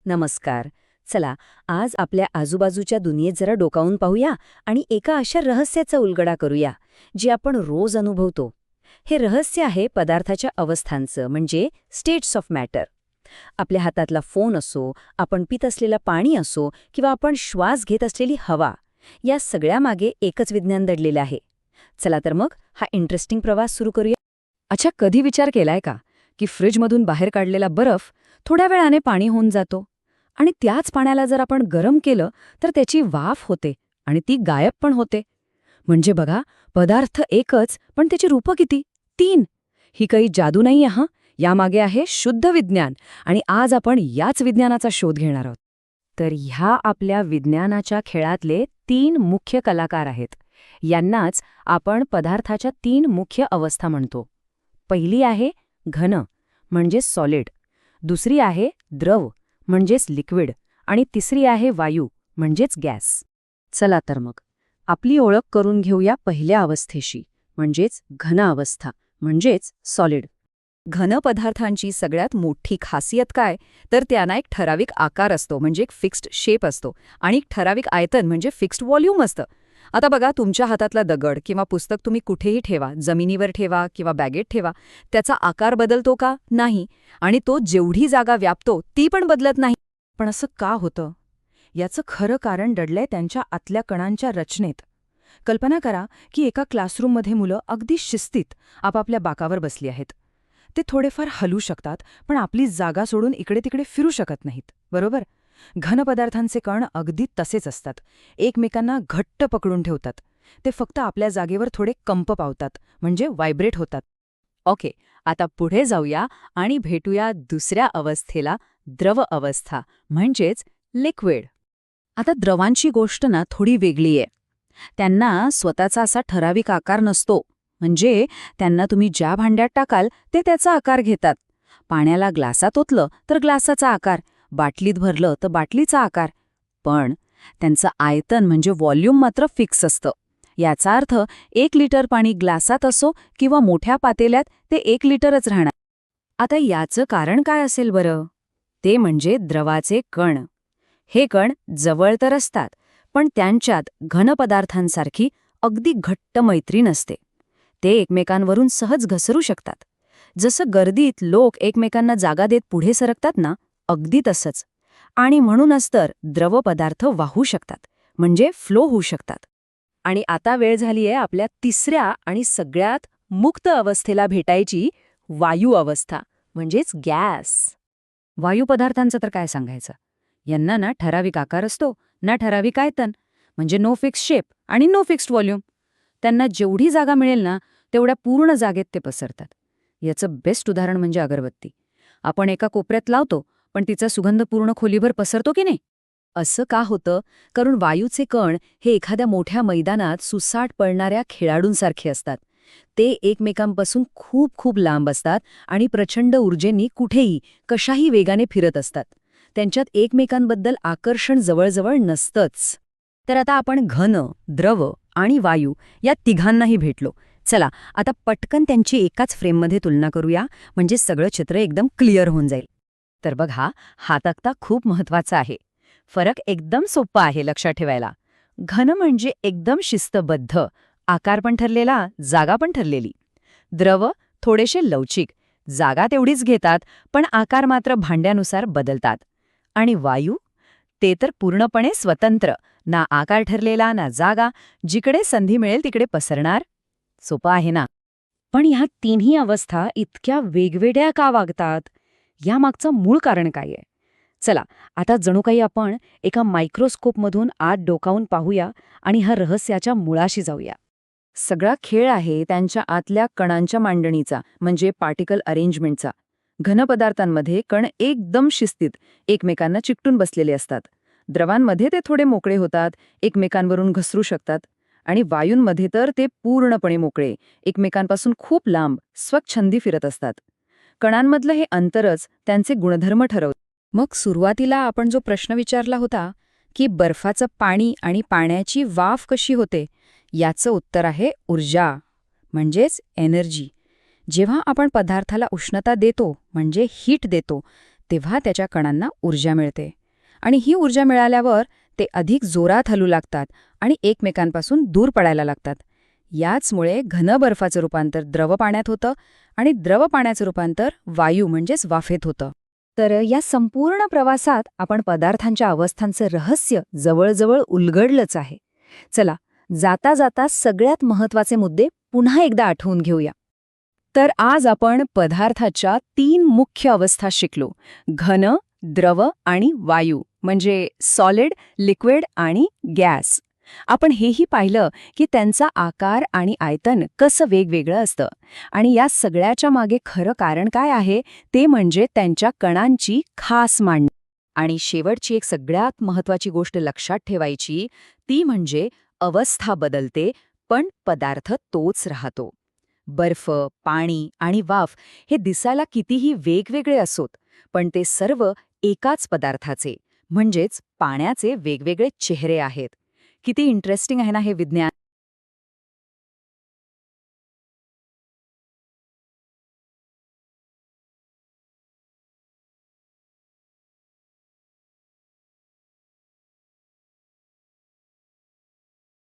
नमस्कार. चला, आज आपल्या आजूबाजूच्या दुनियेत जरा डोकावून पाहूया आणि एका अशा रहस्याचा उलगडा करूया, जे आपण रोज अनुभवतो. हे रहस्य आहे पदार्थाच्या अवस्थांचं, म्हणजे स्टेट्स ऑफ मॅटर. आपल्या हातातला फोन असो, आपण पित असलेलं पाणी असो किंवा आपण श्वास घेत असलेली हवा, या सगळ्यामागे एकच विज्ञान दडलेलं आहे. चला तर मग हा इंटरेस्टिंग प्रवास सुरू करूया. अच्छा, कधी विचार केलाय का की फ्रीजमधून बाहेर काढलेला बर्फ थोड्या वेळाने पाणी होऊन जातो आणि त्याच पाण्याला जर आपण गरम केलं तर त्याची वाफ होते आणि ती गायब पण होते. म्हणजे बघा, पदार्थ एकच पण त्याची रूपं किती, 3. ही काही जादू नाही आहे. यामागे आहे शुद्ध विज्ञान आणि आज आपण याच विज्ञानाचा शोध घेणार आहोत. तर ह्या आपल्या विज्ञानाच्या खेळातले 3 मुख्य कलाकार आहेत. यांनाच आपण पदार्थाच्या 3 मुख्य अवस्था म्हणतो. पहिली आहे घन म्हणजे सॉलिड, दुसरी आहे द्रव म्हणजेच लिक्विड आणि तिसरी आहे वायू म्हणजेच गॅस. चला तर मग आपली ओळख करून घेऊया पहिल्या अवस्थेशी, म्हणजेच घन अवस्था म्हणजेच सॉलिड. घन पदार्थांची सगळ्यात मोठी खासियत काय, तर त्यांना एक ठराविक आकार असतो, म्हणजे एक फिक्स्ड शेप असतो, आणि एक ठराविक आयतन म्हणजे फिक्स्ड व्हॉल्यूम असतं. आता बघा, तुमच्या हातातला दगड किंवा पुस्तक तुम्ही कुठेही ठेवा, जमिनीवर ठेवा किंवा बॅगेत ठेवा, त्याचा आकार बदलतो का? नाही. आणि तो जेवढी जागा व्यापतो ती पण बदलत नाही. पण असं का होतं? याचं खरं कारण दडलंय त्यांच्या आतल्या कणांच्या रचनेत. कल्पना करा की एका क्लासरूममध्ये मुलं अगदी शिस्तीत आपापल्या बाकावर बसली आहेत. ते थोडेफार हलू शकतात, पण आपली जागा सोडून इकडे तिकडे फिरू शकत नाहीत, बरोबर? घन पदार्थांचे कण अगदी तसेच असतात. एकमेकांना घट्ट पकडून ठेवतात. ते फक्त आपल्या जागेवर थोडे कंप पावतात, म्हणजे व्हायब्रेट होतात. ओके, आता पुढे जाऊया आणि भेटूया दुसऱ्या अवस्थेला, द्रव अवस्था म्हणजेच लिक्विड. आता द्रवांची गोष्ट ना थोडी वेगळी आहे. त्यांना स्वतःचा असा ठराविक आकार नसतो. म्हणजे त्यांना तुम्ही ज्या भांड्यात टाकाल ते त्याचा आकार घेतात. पाण्याला ग्लासात ओतलं तर ग्लासाचा आकार, बाटलीत भरलं तर बाटलीचा आकार. पण त्यांचं आयतन म्हणजे व्हॉल्यूम मात्र फिक्स असतं. याचा अर्थ 1 लिटर पाणी ग्लासात असो किंवा मोठ्या पातेल्यात ते 1 लिटरच राहणार. आता याचं कारण काय असेल बरं? ते म्हणजे द्रवाचे कण. हे कण जवळ तर असतात, पण त्यांच्यात घन पदार्थांसारखी अगदी घट्ट मैत्री नसते. ते एकमेकांवरून सहज घसरू शकतात. जसं गर्दीत लोक एकमेकांना जागा देत पुढे सरकतात ना, अगदी तसंच. आणि म्हणूनच तर द्रव पदार्थ वाहू शकतात, म्हणजे फ्लो होऊ शकतात. आणि आता वेळ झाली आहे आपल्या तिसऱ्या आणि सगळ्यात मुक्त अवस्थेला भेटायची, वायू अवस्था म्हणजेच गॅस. वायू पदार्थांचं तर काय सांगायचं. यांना ना ठराविक आकार असतो, ना ठराविक आयतन, म्हणजे नो फिक्स शेप आणि नो फिक्स्ड व्हॉल्यूम. त्यांना जेवढी जागा मिळेल ना तेवढ्या पूर्ण जागेत ते पसरतात. याचं बेस्ट उदाहरण म्हणजे अगरबत्ती. आपण एका कोपऱ्यात लावतो, पण तिचा सुगंध पूर्ण खोलीभर पसरतो की नाही? असं का होतं? कारण वायूचे कण हे एखाद्या मोठ्या मैदानात सुसाट पळणाऱ्या खेळाडूंसारखे असतात. ते एकमेकांपासून खूप खूप लांब असतात आणि प्रचंड ऊर्जेनी कुठेही कशाही वेगाने फिरत असतात. त्यांच्यात एकमेकांबद्दल आकर्षण जवळजवळ नसतंच. तर आता आपण घन, द्रव आणि वायू या तिघांनाही भेटलो. चला, आता पटकन त्यांची एकाच फ्रेममध्ये तुलना करूया, म्हणजे सगळं चित्र एकदम क्लिअर होऊन जाईल. तर बघा, हा तक्ता खूप महत्वाचा आहे. फरक एकदम सोपा आहे लक्षात ठेवायला. घन म्हणजे एकदम शिस्तबद्ध, आकार पण ठरलेला, जागा पण ठरलेली. द्रव थोडेसे लवचिक, जागा तेवढीच घेतात, पण आकार मात्र भांड्यानुसार बदलतात. आणि वायू, ते तर पूर्णपणे स्वतंत्र, ना आकार ठरलेला ना जागा, जिकडे संधी मिळेल तिकडे पसरणार. सोपं आहे ना? पण ह्या तिन्ही अवस्था इतक्या वेगवेगळ्या का वागतात? यामागचं मूळ कारण काय आहे? चला, आता जणू काही आपण एका मायक्रोस्कोपमधून आत डोकावून पाहूया आणि ह्या रहस्याच्या मुळाशी जाऊया. सगळा खेळ आहे त्यांच्या आतल्या कणांच्या मांडणीचा, म्हणजे पार्टिकल अरेंजमेंटचा. घनपदार्थांमध्ये कण एकदम शिस्तीत एकमेकांना चिकटून बसलेले असतात. द्रवांमध्ये ते थोडे मोकळे होतात, एकमेकांवरून घसरू शकतात. आणि वायूंमध्ये तर ते पूर्णपणे मोकळे, एकमेकांपासून खूप लांब, स्वच्छंदी फिरत असतात. कणांमधलं हे अंतरच त्यांचे गुणधर्म ठरवतं. मग सुरुवातीला आपण जो प्रश्न विचारला होता की बर्फाचं पाणी आणि पाण्याची वाफ कशी होते, याचं उत्तर आहे ऊर्जा, म्हणजेच एनर्जी. जेव्हा आपण पदार्थाला उष्णता देतो, म्हणजे हीट देतो, तेव्हा त्याच्या कणांना ऊर्जा मिळते. आणि ही ऊर्जा मिळाल्यावर ते अधिक जोरात हलू लागतात आणि एकमेकांपासून दूर पडायला लागतात. याचमुळे घन बर्फाचं रूपांतर द्रव पाण्यात होतं आणि द्रव पाण्याचं रूपांतर वायू म्हणजेच वाफेत होतं. तर या संपूर्ण प्रवासात आपण पदार्थांच्या अवस्थांचं रहस्य जवळजवळ उलगडलंच आहे. चला, जाता जाता सगळ्यात महत्वाचे मुद्दे पुन्हा एकदा आठवून घेऊया. तर आज आपण पदार्थाच्या 3 मुख्य अवस्था शिकलो: घन, द्रव आणि वायू, म्हणजे सॉलिड, लिक्विड आणि गॅस. आपण हेही पाहिलं की त्यांचा आकार आणि आयतन कसं वेगवेगळं असतं, आणि या सगळ्याच्या मागे खरं कारण काय आहे ते म्हणजे त्यांच्या कणांची खास मांडणी. आणि शेवटची एक सगळ्यात महत्वाची गोष्ट लक्षात ठेवायची, ती म्हणजे अवस्था बदलते पण पदार्थ तोच राहतो. बर्फ, पाणी आणि वाफ हे दिसायला कितीही वेगवेगळे असोत, पण ते सर्व एकाच पदार्थाचे म्हणजेच पाण्याचे वेगवेगळे चेहरे आहेत. किती इंटरेस्टिंग आहे ना हे विज्ञान.